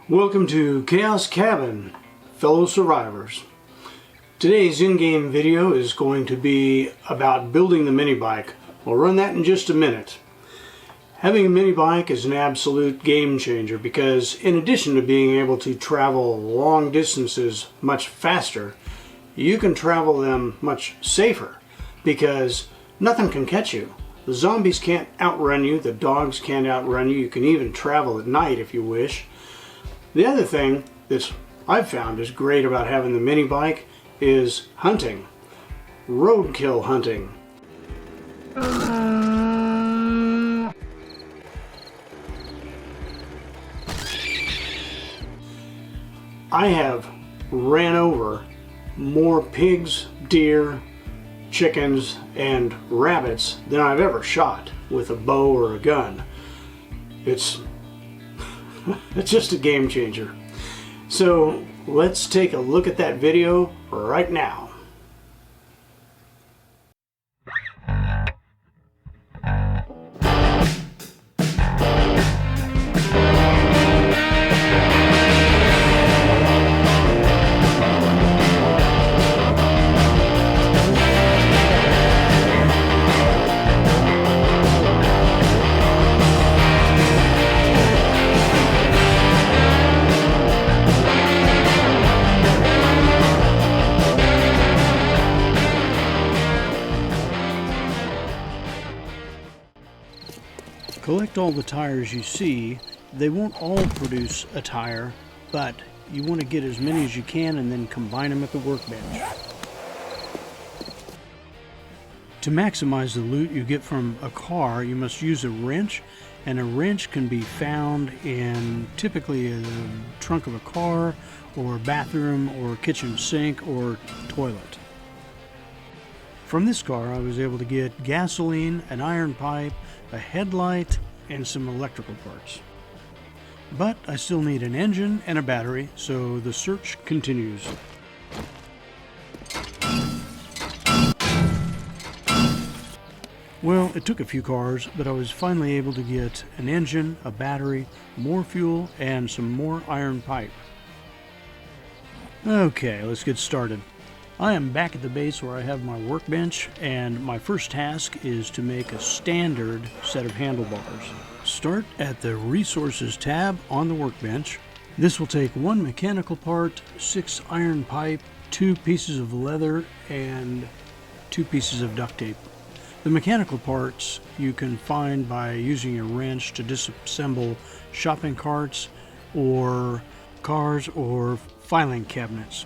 Welcome to Chaos Cabin, fellow survivors. Today's in-game video is going to be about building the MiniBike. We'll run that in just a minute. Having a MiniBike is an absolute game changer because in addition to being able to travel long distances much faster, you can travel them much safer because nothing can catch you. The zombies can't outrun you, the dogs can't outrun you, you can even travel at night if you wish. The other thing that I've found is great about having the MiniBike is hunting. Roadkill hunting. I have ran over more pigs, deer, chickens, and rabbits than I've ever shot with a bow or a gun. It's just a game changer. So let's take a look at that video right now. Collect all the tires you see. They won't all produce a tire, but you want to get as many as you can and then combine them at the workbench. To maximize the loot you get from a car, you must use a wrench, and a wrench can be found in typically the trunk of a car or bathroom or kitchen sink or toilet. From this car I was able to get gasoline, an iron pipe, a headlight, and some electrical parts. But I still need an engine and a battery, so the search continues. Well, it took a few cars, but I was finally able to get an engine, a battery, more fuel, and some more iron pipe. Okay, let's get started. I am back at the base where I have my workbench, and my first task is to make a standard set of handlebars. Start at the Resources tab on the workbench. This will take 1 mechanical part, 6 iron pipe, 2 pieces of leather, and 2 pieces of duct tape. The mechanical parts you can find by using a wrench to disassemble shopping carts or cars or filing cabinets.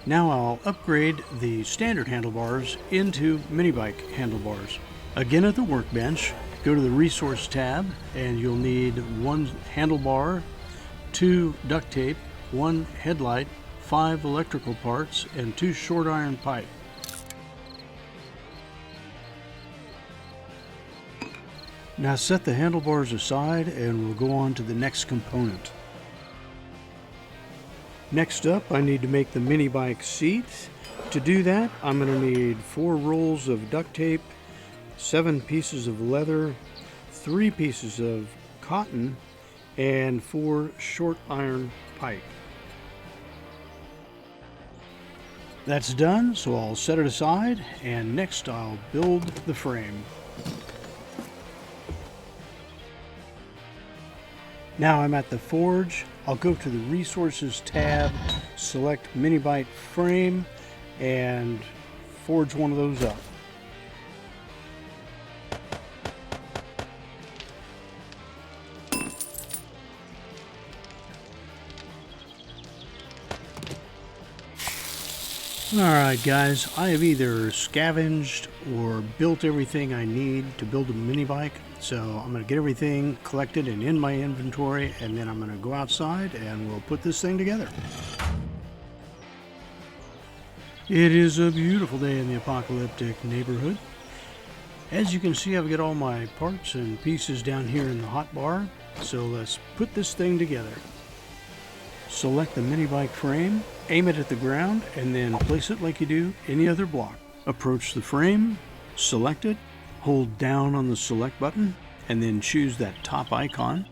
Now I'll upgrade the standard handlebars into MiniBike handlebars. Again at the workbench, go to the Resource tab and you'll need 1 handlebar, 2 duct tape, 1 headlight, 5 electrical parts, and 2 short iron pipe. Now set the handlebars aside and we'll go on to the next component. Next up, I need to make the MiniBike seat. To do that, I'm going to need 4 rolls of duct tape, 7 pieces of leather, 3 pieces of cotton, and 4 short iron pipe. That's done, so I'll set it aside, and next I'll build the frame. Now I'm at the forge. I'll go to the Resources tab, select MiniBike frame, and forge one of those up. Alright guys, I have either scavenged or built everything I need to build a MiniBike. So I'm going to get everything collected and in my inventory, and then I'm going to go outside and we'll put this thing together. It is a beautiful day in the apocalyptic neighborhood. As you can see, I've got all my parts and pieces down here in the hotbar. So let's put this thing together. Select the MiniBike frame, aim it at the ground, and then place it like you do any other block. Approach the frame, Select it, hold down on the select button, and then choose that top icon.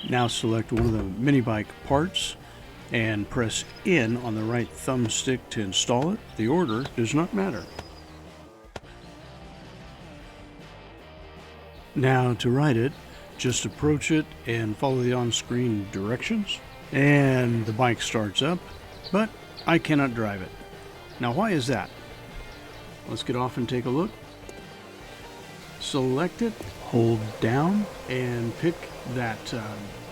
Now select one of the MiniBike parts and press in on the right thumbstick to install it. The order does not matter. Now to ride it, just approach it and follow the on-screen directions, and the bike starts up, but I cannot drive it. Now why is that? Let's get off and take a look. Select it, hold down, and pick that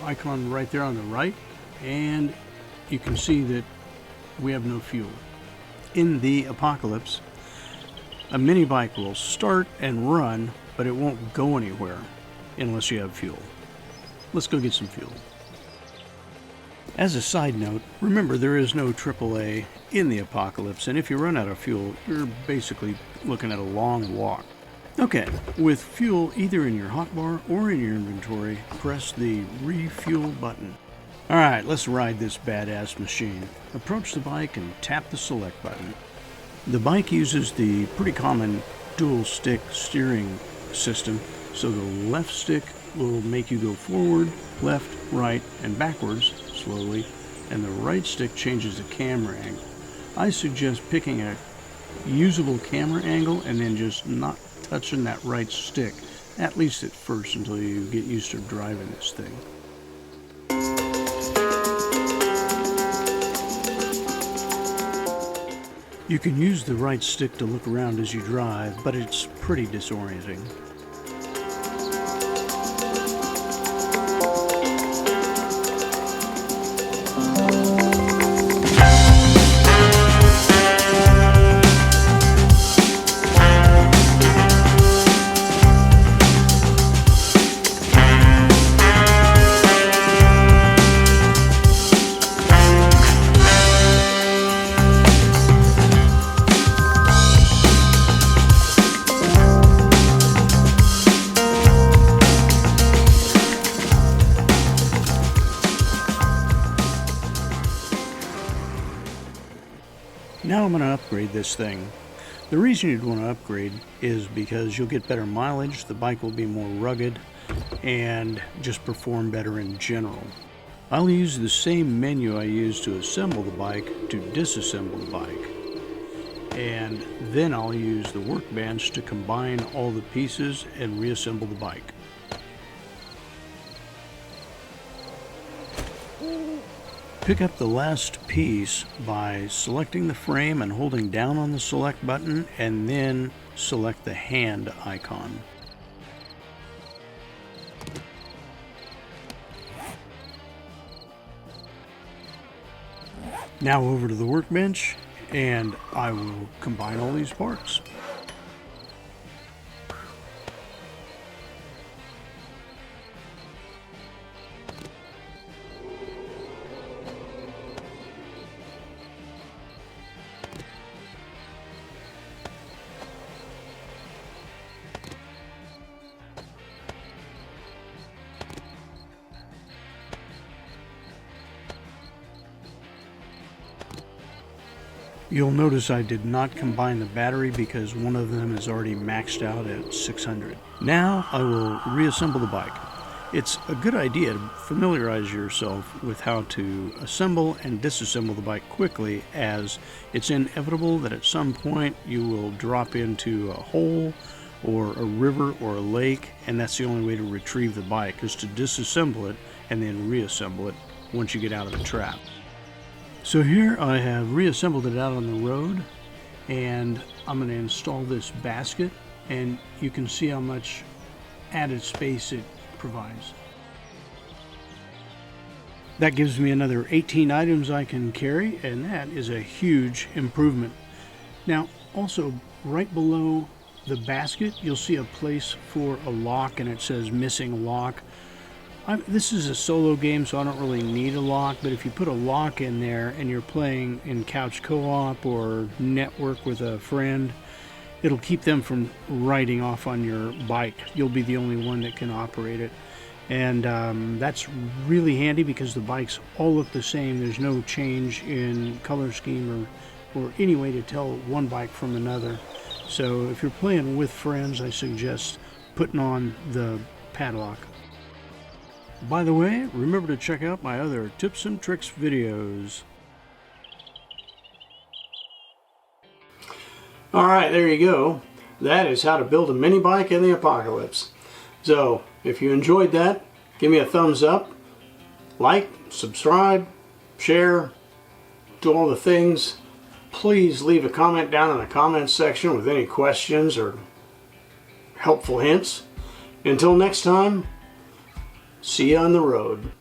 icon right there on the right, and you can see that we have no fuel. In the apocalypse, a mini bike will start and run, but it won't go anywhere unless you have fuel. Let's go get some fuel. As a side note, remember there is no AAA in the apocalypse, and if you run out of fuel, you're basically looking at a long walk. Okay, with fuel either in your hotbar or in your inventory, press the refuel button. Alright, let's ride this badass machine. Approach the bike and tap the select button. The bike uses the pretty common dual stick steering system, so the left stick will make you go forward, left, right, and backwards slowly, and the right stick changes the camera angle. I suggest picking a usable camera angle and then just not touching that right stick, at least at first, until you get used to driving this thing. You can use the right stick to look around as you drive, but it's pretty disorienting. Now I'm going to upgrade this thing. The reason you'd want to upgrade is because you'll get better mileage, the bike will be more rugged, and just perform better in general. I'll use the same menu I used to assemble the bike to disassemble the bike. And then I'll use the Workbench to combine all the pieces and reassemble the bike. Pick up the last piece by selecting the frame and holding down on the select button, and then select the hand icon. Now over to the Workbench, and I will combine all these parts. You'll notice I did not combine the battery because one of them is already maxed out at 600. Now I will reassemble the bike. It's a good idea to familiarize yourself with how to assemble and disassemble the bike quickly, as it's inevitable that at some point you will drop into a hole or a river or a lake, and that's the only way to retrieve the bike, is to disassemble it and then reassemble it once you get out of the trap. So here I have reassembled it out on the road, and I'm going to install this basket, and you can see how much added space it provides. That gives me another 18 items I can carry, and that is a huge improvement. Now also right below the basket you'll see a place for a lock, and it says missing lock. This is a solo game, so I don't really need a lock, but if you put a lock in there and you're playing in couch co-op or network with a friend, it'll keep them from riding off on your bike. You'll be the only one that can operate it. And that's really handy because the bikes all look the same. There's no change in color scheme or any way to tell one bike from another. So if you're playing with friends, I suggest putting on the padlock. By the way, remember to check out my other tips and tricks videos. Alright, there you go. That is how to build a mini bike in the apocalypse. So, if you enjoyed that, give me a thumbs up, like, subscribe, share, do all the things. Please leave a comment down in the comments section with any questions or helpful hints. Until next time, see you on the road.